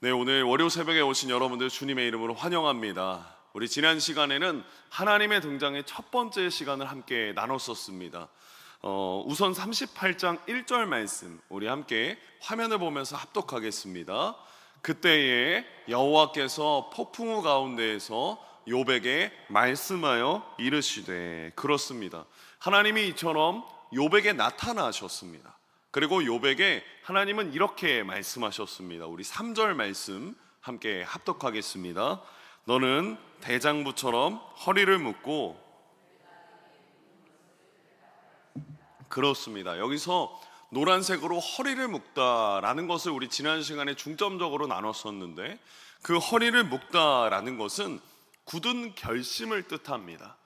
네, 오늘 월요 새벽에 오신 여러분들 주님의 이름으로 환영합니다. 우리 지난 시간에는 하나님의 등장의 첫 번째 시간을 함께 나눴었습니다. 우선 38장 1절 말씀 우리 함께 화면을 보면서 합독하겠습니다. 그때에 여호와께서 폭풍우 가운데에서 욥에게 말씀하여 이르시되. 그렇습니다. 하나님이 이처럼 욥에게 나타나셨습니다. 그리고 욥에게 하나님은 이렇게 말씀하셨습니다. 우리 3절 말씀 함께 합독하겠습니다. 너는 대장부처럼 허리를 묶고. 그렇습니다. 여기서 노란색으로 허리를 묶다라는 것을 우리 지난 시간에 중점적으로 나눴었는데, 그 허리를 묶다라는 것은 굳은 결심을 뜻합니다.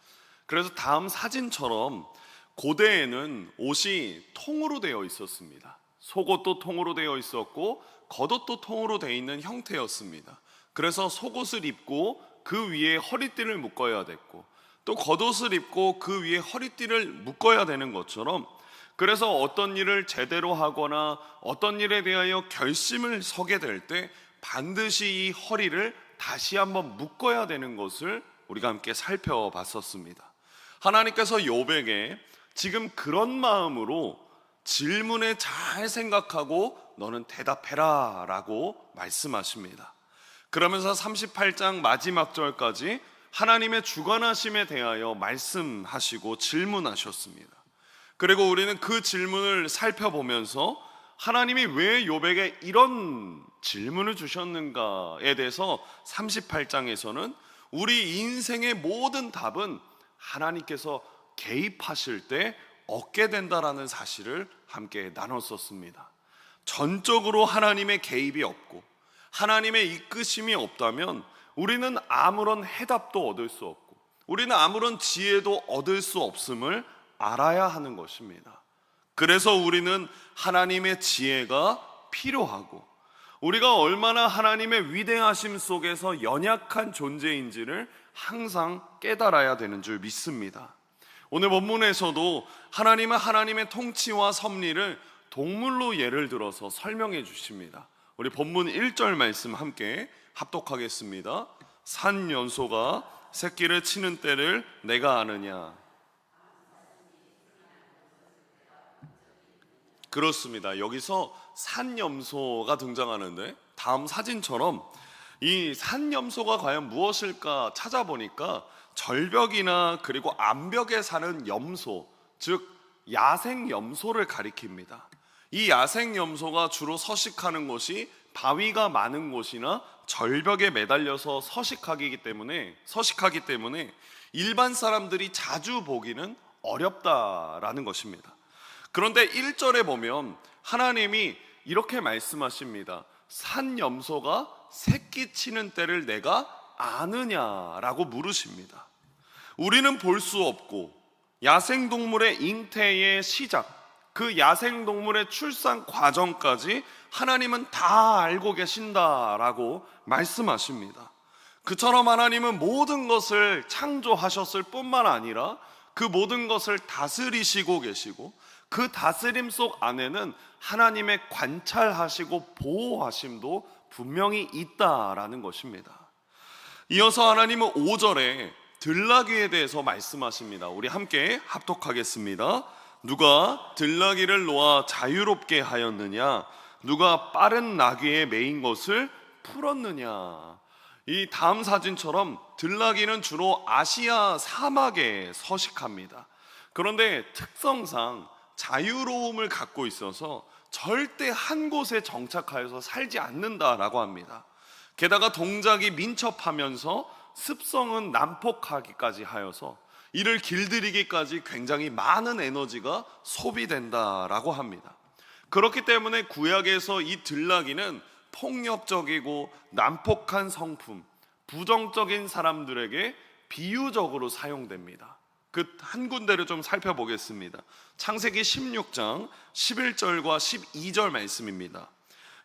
그래서 다음 사진처럼 고대에는 옷이 통으로 되어 있었습니다. 속옷도 통으로 되어 있었고 겉옷도 통으로 되어 있는 형태였습니다. 그래서 속옷을 입고 그 위에 허리띠를 묶어야 됐고, 또 겉옷을 입고 그 위에 허리띠를 묶어야 되는 것처럼, 그래서 어떤 일을 제대로 하거나 어떤 일에 대하여 결심을 서게 될 때 반드시 이 허리를 다시 한번 묶어야 되는 것을 우리가 함께 살펴봤었습니다. 하나님께서 욥에게 지금 그런 마음으로 질문에 잘 생각하고 너는 대답해라 라고 말씀하십니다. 그러면서 38장 마지막 절까지 하나님의 주관하심에 대하여 말씀하시고 질문하셨습니다. 그리고 우리는 그 질문을 살펴보면서 하나님이 왜 욥에게 이런 질문을 주셨는가에 대해서 38장에서는 우리 인생의 모든 답은 하나님께서 개입하실 때 얻게 된다라는 사실을 함께 나눴었습니다. 전적으로 하나님의 개입이 없고 하나님의 이끄심이 없다면 우리는 아무런 해답도 얻을 수 없고 우리는 아무런 지혜도 얻을 수 없음을 알아야 하는 것입니다. 그래서 우리는 하나님의 지혜가 필요하고 우리가 얼마나 하나님의 위대하심 속에서 연약한 존재인지를 항상 깨달아야 되는 줄 믿습니다. 오늘 본문에서도 하나님은 하나님의 통치와 섭리를 동물로 예를 들어서 설명해 주십니다. 우리 본문 1절 말씀 함께 합독하겠습니다. 산 염소가 새끼를 치는 때를 내가 아느냐. 그렇습니다. 여기서 산 염소가 등장하는데, 다음 사진처럼 이 산 염소가 과연 무엇일까 찾아보니까 절벽이나 그리고 암벽에 사는 염소, 즉 야생 염소를 가리킵니다. 이 야생 염소가 주로 서식하는 곳이 바위가 많은 곳이나 절벽에 매달려서 서식하기 때문에 일반 사람들이 자주 보기는 어렵다라는 것입니다. 그런데 1절에 보면 하나님이 이렇게 말씀하십니다. 산 염소가 새끼 치는 때를 내가 아느냐라고 물으십니다. 우리는 볼 수 없고 야생동물의 잉태의 시작, 그 야생동물의 출산 과정까지 하나님은 다 알고 계신다라고 말씀하십니다. 그처럼 하나님은 모든 것을 창조하셨을 뿐만 아니라 그 모든 것을 다스리시고 계시고, 그 다스림 속 안에는 하나님의 관찰하시고 보호하심도 분명히 있다라는 것입니다. 이어서 하나님은 5절에 들나귀에 대해서 말씀하십니다. 우리 함께 합독하겠습니다. 누가 들나귀를 놓아 자유롭게 하였느냐? 누가 빠른 나귀에 매인 것을 풀었느냐? 이 다음 사진처럼 들나귀는 주로 아시아 사막에 서식합니다. 그런데 특성상 자유로움을 갖고 있어서 절대 한 곳에 정착하여서 살지 않는다라고 합니다. 게다가 동작이 민첩하면서 습성은 난폭하기까지 하여서 이를 길들이기까지 굉장히 많은 에너지가 소비된다라고 합니다. 그렇기 때문에 구약에서 이 들나귀는 폭력적이고 난폭한 성품, 부정적인 사람들에게 비유적으로 사용됩니다. 그 한 군데를 좀 살펴보겠습니다. 창세기 16장 11절과 12절 말씀입니다.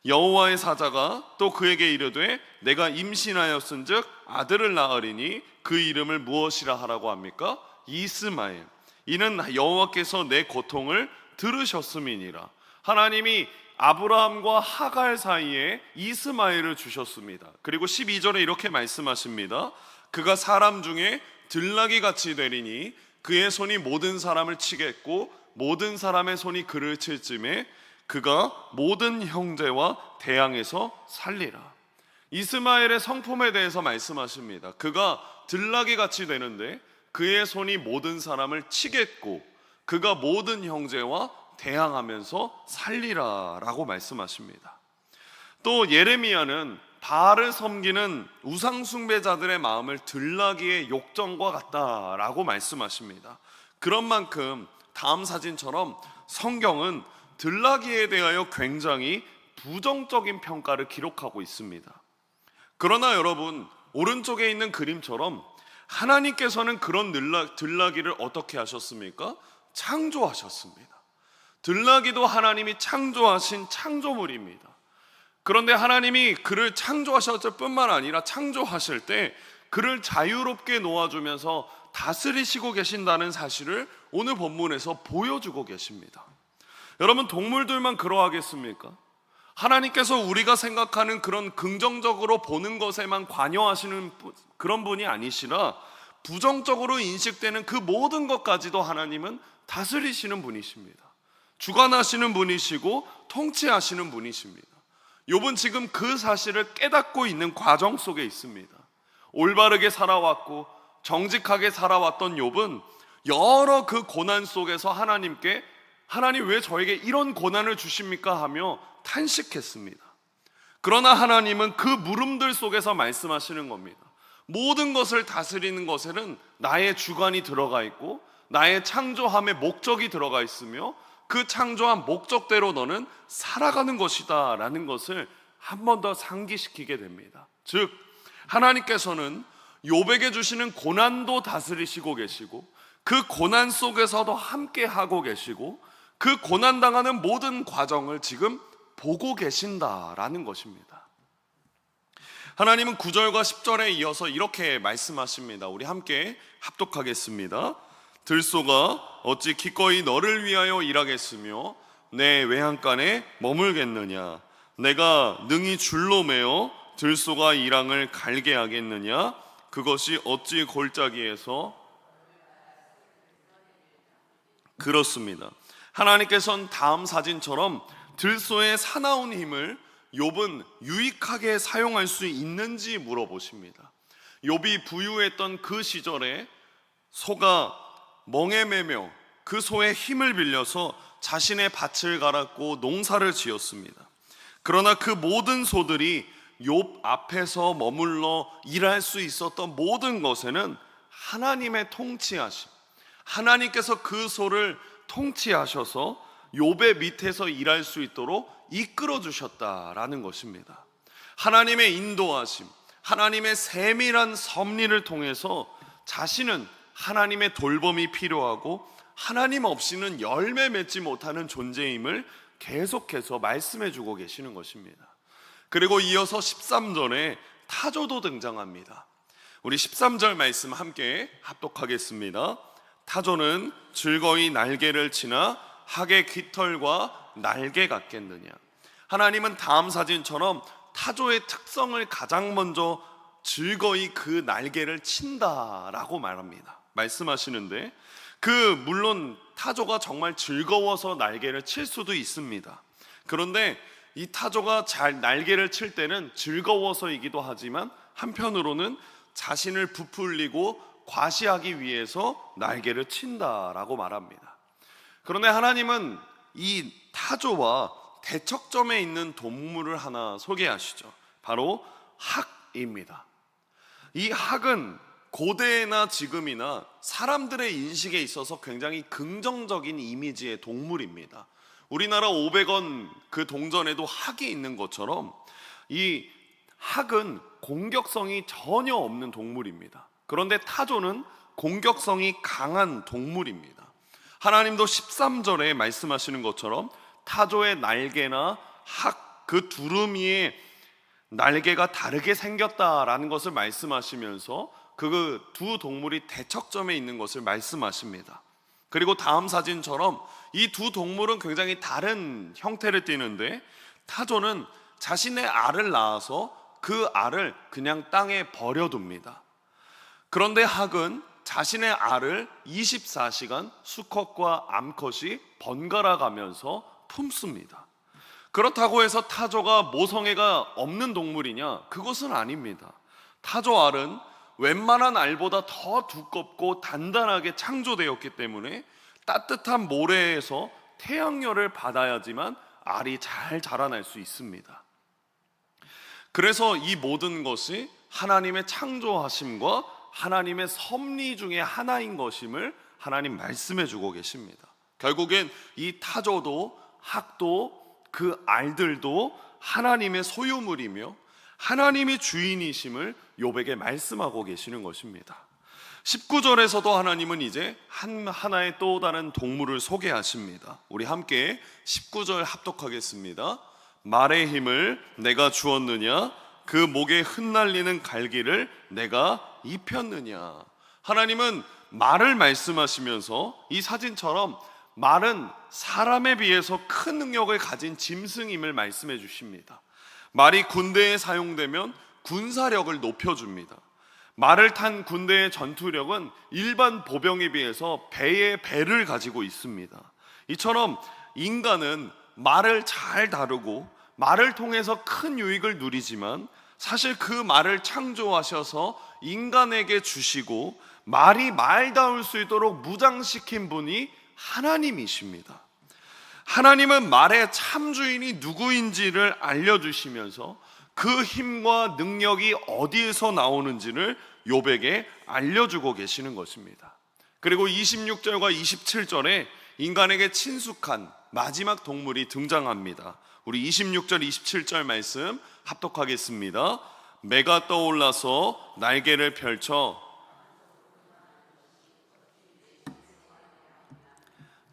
여호와의 사자가 또 그에게 이르되 내가 임신하였은즉 아들을 낳으리니 그 이름을 무엇이라 하라고 합니까? 이스마엘. 이는 여호와께서 내 고통을 들으셨음이니라. 하나님이 아브라함과 하갈 사이에 이스마엘을 주셨습니다. 그리고 12절에 이렇게 말씀하십니다. 그가 사람 중에 들나귀 같이 되리니 그의 손이 모든 사람을 치겠고 모든 사람의 손이 그를 칠 쯤에 그가 모든 형제와 대항해서 살리라. 이스마엘의 성품에 대해서 말씀하십니다. 그가 들나귀 같이 되는데 그의 손이 모든 사람을 치겠고 그가 모든 형제와 대항하면서 살리라 라고 말씀하십니다. 또 예레미야는 바알을 섬기는 우상숭배자들의 마음을 들나귀의 욕정과 같다라고 말씀하십니다. 그런 만큼 다음 사진처럼 성경은 들나귀에 대하여 굉장히 부정적인 평가를 기록하고 있습니다. 그러나 여러분, 오른쪽에 있는 그림처럼 하나님께서는 그런 들나귀를 어떻게 하셨습니까? 창조하셨습니다. 들나귀도 하나님이 창조하신 창조물입니다. 그런데 하나님이 그를 창조하셨을 뿐만 아니라 창조하실 때 그를 자유롭게 놓아주면서 다스리시고 계신다는 사실을 오늘 본문에서 보여주고 계십니다. 여러분, 동물들만 그러하겠습니까? 하나님께서 우리가 생각하는 그런 긍정적으로 보는 것에만 관여하시는 그런 분이 아니시라 부정적으로 인식되는 그 모든 것까지도 하나님은 다스리시는 분이십니다. 주관하시는 분이시고 통치하시는 분이십니다. 욥은 지금 그 사실을 깨닫고 있는 과정 속에 있습니다. 올바르게 살아왔고 정직하게 살아왔던 욥은 여러 그 고난 속에서 하나님께 하나님 왜 저에게 이런 고난을 주십니까 하며 탄식했습니다. 그러나 하나님은 그 물음들 속에서 말씀하시는 겁니다. 모든 것을 다스리는 것에는 나의 주관이 들어가 있고 나의 창조함의 목적이 들어가 있으며 그 창조한 목적대로 너는 살아가는 것이다 라는 것을 한 번 더 상기시키게 됩니다. 즉 하나님께서는 욥에게 주시는 고난도 다스리시고 계시고 그 고난 속에서도 함께 하고 계시고 그 고난당하는 모든 과정을 지금 보고 계신다라는 것입니다. 하나님은 9절과 10절에 이어서 이렇게 말씀하십니다. 우리 함께 합독하겠습니다. 들소가 어찌 기꺼이 너를 위하여 일하겠으며 내 외양간에 머물겠느냐? 내가 능히 줄로 매어 들소가 이랑을 갈게 하겠느냐? 그것이 어찌 골짜기에서 그렇습니다. 하나님께서는 다음 사진처럼 들소의 사나운 힘을 욥은 유익하게 사용할 수 있는지 물어보십니다. 욥이 부유했던 그 시절에 소가 멍에 매며 그 소의 힘을 빌려서 자신의 밭을 갈았고 농사를 지었습니다. 그러나 그 모든 소들이 욥 앞에서 머물러 일할 수 있었던 모든 것에는 하나님의 통치하심, 하나님께서 그 소를 통치하셔서 욥의 밑에서 일할 수 있도록 이끌어 주셨다라는 것입니다. 하나님의 인도하심, 하나님의 세밀한 섭리를 통해서 자신은 하나님의 돌봄이 필요하고 하나님 없이는 열매 맺지 못하는 존재임을 계속해서 말씀해 주고 계시는 것입니다. 그리고 이어서 13절에 타조도 등장합니다. 우리 13절 말씀 함께 합독하겠습니다. 타조는 즐거이 날개를 치나 학의 깃털과 날개 같겠느냐? 하나님은 다음 사진처럼 타조의 특성을 가장 먼저 즐거이 그 날개를 친다라고 말씀하시는데 물론 타조가 정말 즐거워서 날개를 칠 수도 있습니다. 그런데 이 타조가 잘 날개를 칠 때는 즐거워서이기도 하지만 한편으로는 자신을 부풀리고 과시하기 위해서 날개를 친다라고 말합니다. 그런데 하나님은 이 타조와 대척점에 있는 동물을 하나 소개하시죠. 바로 학입니다. 이 학은 고대나 지금이나 사람들의 인식에 있어서 굉장히 긍정적인 이미지의 동물입니다. 우리나라 500원 그 동전에도 학이 있는 것처럼 이 학은 공격성이 전혀 없는 동물입니다. 그런데 타조는 공격성이 강한 동물입니다. 하나님도 13절에 말씀하시는 것처럼 타조의 날개나 학 그 두루미의 날개가 다르게 생겼다라는 것을 말씀하시면서 그 두 동물이 대척점에 있는 것을 말씀하십니다. 그리고 다음 사진처럼 이 두 동물은 굉장히 다른 형태를 띠는데, 타조는 자신의 알을 낳아서 그 알을 그냥 땅에 버려둡니다. 그런데 학은 자신의 알을 24시간 수컷과 암컷이 번갈아 가면서 품습니다. 그렇다고 해서 타조가 모성애가 없는 동물이냐? 그것은 아닙니다. 타조 알은 웬만한 알보다 더 두껍고 단단하게 창조되었기 때문에 따뜻한 모래에서 태양열을 받아야지만 알이 잘 자라날 수 있습니다. 그래서 이 모든 것이 하나님의 창조하심과 하나님의 섭리 중에 하나인 것임을 하나님 말씀해 주고 계십니다. 결국엔 이 타조도 학도 그 알들도 하나님의 소유물이며 하나님이 주인이심을 욥에게 말씀하고 계시는 것입니다. 19절에서도 하나님은 이제 하나의 또 다른 동물을 소개하십니다. 우리 함께 19절 합독하겠습니다. 말의 힘을 내가 주었느냐? 그 목에 흩날리는 갈기를 내가 입혔느냐? 하나님은 말을 말씀하시면서 이 사진처럼 말은 사람에 비해서 큰 능력을 가진 짐승임을 말씀해 주십니다. 말이 군대에 사용되면 군사력을 높여줍니다. 말을 탄 군대의 전투력은 일반 보병에 비해서 배의 배를 가지고 있습니다. 이처럼 인간은 말을 잘 다루고 말을 통해서 큰 유익을 누리지만, 사실 그 말을 창조하셔서 인간에게 주시고 말이 말다울 수 있도록 무장시킨 분이 하나님이십니다. 하나님은 말의 참주인이 누구인지를 알려주시면서 그 힘과 능력이 어디에서 나오는지를 욥에게 알려주고 계시는 것입니다. 그리고 26절과 27절에 인간에게 친숙한 마지막 동물이 등장합니다. 우리 26절 27절 말씀 합독하겠습니다. 매가 떠올라서 날개를 펼쳐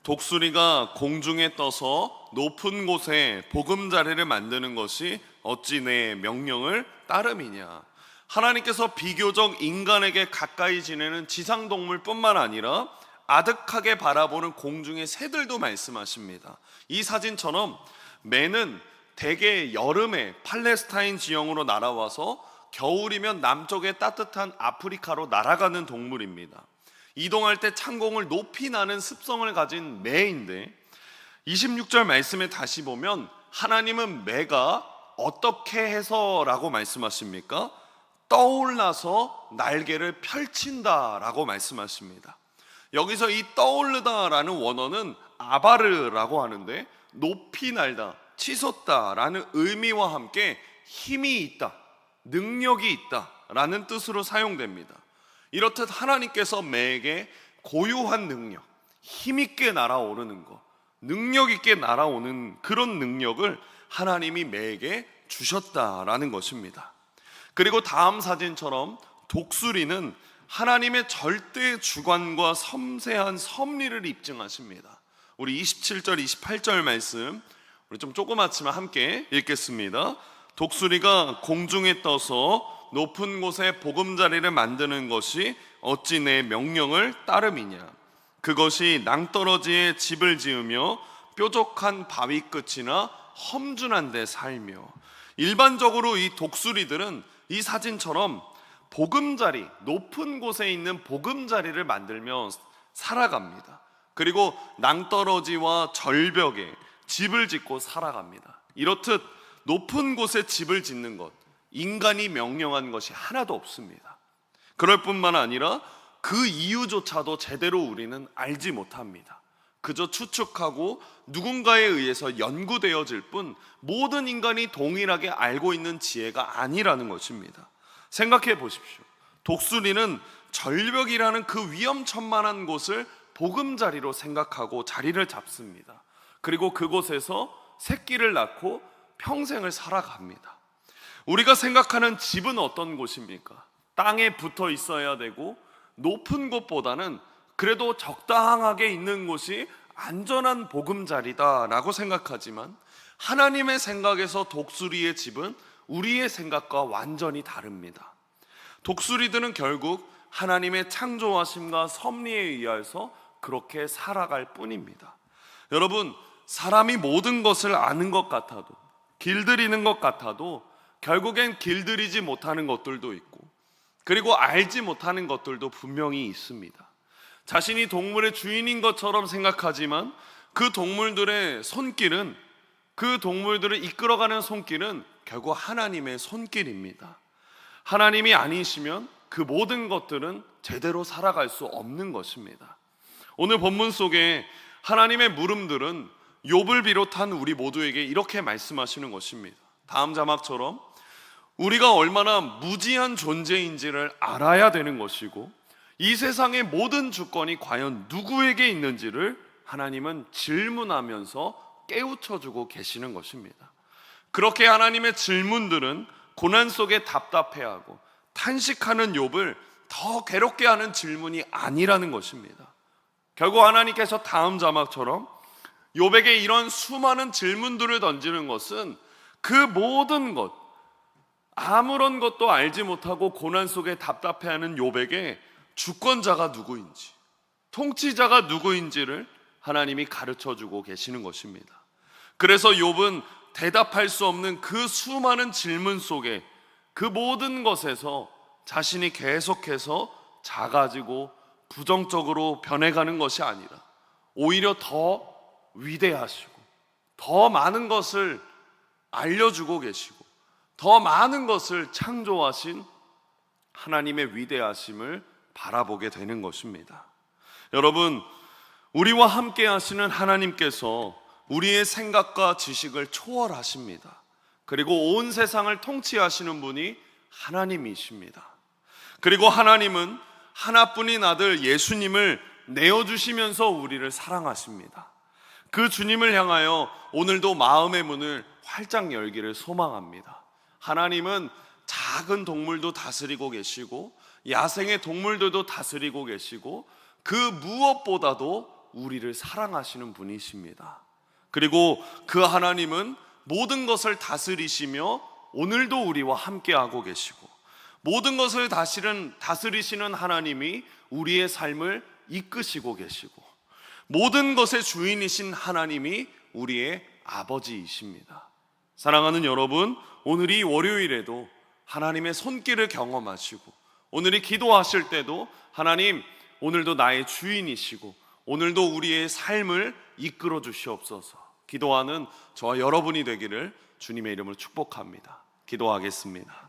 독수리가 공중에 떠서 높은 곳에 보금자리를 만드는 것이 어찌 내 명령을 따름이냐? 하나님께서 비교적 인간에게 가까이 지내는 지상동물뿐만 아니라 아득하게 바라보는 공중의 새들도 말씀하십니다. 이 사진처럼 매는 대개 여름에 팔레스타인 지형으로 날아와서 겨울이면 남쪽의 따뜻한 아프리카로 날아가는 동물입니다. 이동할 때 창공을 높이 나는 습성을 가진 매인데, 26절 말씀에 다시 보면 하나님은 매가 어떻게 해서라고 말씀하십니까? 떠올라서 날개를 펼친다라고 말씀하십니다. 여기서 이 떠오르다라는 원어는 아바르라고 하는데, 높이 날다, 치솟다라는 의미와 함께 힘이 있다, 능력이 있다라는 뜻으로 사용됩니다. 이렇듯 하나님께서 매에게 고유한 능력, 힘있게 날아오르는 것, 능력 있게 날아오는 그런 능력을 하나님이 매에게 주셨다라는 것입니다. 그리고 다음 사진처럼 독수리는 하나님의 절대 주관과 섬세한 섭리를 입증하십니다. 우리 27절 28절 말씀 우리 좀 조그맣지만 함께 읽겠습니다. 독수리가 공중에 떠서 높은 곳에 보금자리를 만드는 것이 어찌 내 명령을 따름이냐? 그것이 낭떠러지에 집을 지으며 뾰족한 바위 끝이나 험준한 데 살며. 일반적으로 이 독수리들은 이 사진처럼 보금자리, 높은 곳에 있는 보금자리를 만들며 살아갑니다. 그리고 낭떠러지와 절벽에 집을 짓고 살아갑니다. 이렇듯 높은 곳에 집을 짓는 것, 인간이 명령한 것이 하나도 없습니다. 그럴 뿐만 아니라 그 이유조차도 제대로 우리는 알지 못합니다. 그저 추측하고 누군가에 의해서 연구되어질 뿐 모든 인간이 동일하게 알고 있는 지혜가 아니라는 것입니다. 생각해 보십시오. 독수리는 절벽이라는 그 위험천만한 곳을 보금자리로 생각하고 자리를 잡습니다. 그리고 그곳에서 새끼를 낳고 평생을 살아갑니다. 우리가 생각하는 집은 어떤 곳입니까? 땅에 붙어 있어야 되고 높은 곳보다는 그래도 적당하게 있는 곳이 안전한 보금자리다라고 생각하지만, 하나님의 생각에서 독수리의 집은 우리의 생각과 완전히 다릅니다. 독수리들은 결국 하나님의 창조하심과 섭리에 의해서 그렇게 살아갈 뿐입니다. 여러분, 사람이 모든 것을 아는 것 같아도, 길들이는 것 같아도 결국엔 길들이지 못하는 것들도 있고, 그리고 알지 못하는 것들도 분명히 있습니다. 자신이 동물의 주인인 것처럼 생각하지만 그 동물들의 손길은, 그 동물들을 이끌어가는 손길은 결국 하나님의 손길입니다. 하나님이 아니시면 그 모든 것들은 제대로 살아갈 수 없는 것입니다. 오늘 본문 속에 하나님의 물음들은 욥을 비롯한 우리 모두에게 이렇게 말씀하시는 것입니다. 다음 자막처럼 우리가 얼마나 무지한 존재인지를 알아야 되는 것이고, 이 세상의 모든 주권이 과연 누구에게 있는지를 하나님은 질문하면서 깨우쳐주고 계시는 것입니다. 그렇게 하나님의 질문들은 고난 속에 답답해하고 탄식하는 욥을 더 괴롭게 하는 질문이 아니라는 것입니다. 결국 하나님께서 다음 자막처럼 욥에게 이런 수많은 질문들을 던지는 것은 그 모든 것, 아무런 것도 알지 못하고 고난 속에 답답해하는 욥에게 주권자가 누구인지, 통치자가 누구인지를 하나님이 가르쳐주고 계시는 것입니다. 그래서 욥은 대답할 수 없는 그 수많은 질문 속에, 그 모든 것에서 자신이 계속해서 작아지고 부정적으로 변해가는 것이 아니라 오히려 더 위대하시고 더 많은 것을 알려주고 계시고 더 많은 것을 창조하신 하나님의 위대하심을 바라보게 되는 것입니다. 여러분, 우리와 함께 하시는 하나님께서 우리의 생각과 지식을 초월하십니다. 그리고 온 세상을 통치하시는 분이 하나님이십니다. 그리고 하나님은 하나뿐인 아들 예수님을 내어주시면서 우리를 사랑하십니다. 그 주님을 향하여 오늘도 마음의 문을 활짝 열기를 소망합니다. 하나님은 작은 동물도 다스리고 계시고 야생의 동물들도 다스리고 계시고 그 무엇보다도 우리를 사랑하시는 분이십니다. 그리고 그 하나님은 모든 것을 다스리시며 오늘도 우리와 함께하고 계시고, 모든 것을 다스리시는 하나님이 우리의 삶을 이끄시고 계시고, 모든 것의 주인이신 하나님이 우리의 아버지이십니다. 사랑하는 여러분, 오늘 이 월요일에도 하나님의 손길을 경험하시고, 오늘이 기도하실 때도 하나님, 오늘도 나의 주인이시고 오늘도 우리의 삶을 이끌어 주시옵소서 기도하는 저와 여러분이 되기를 주님의 이름으로 축복합니다. 기도하겠습니다.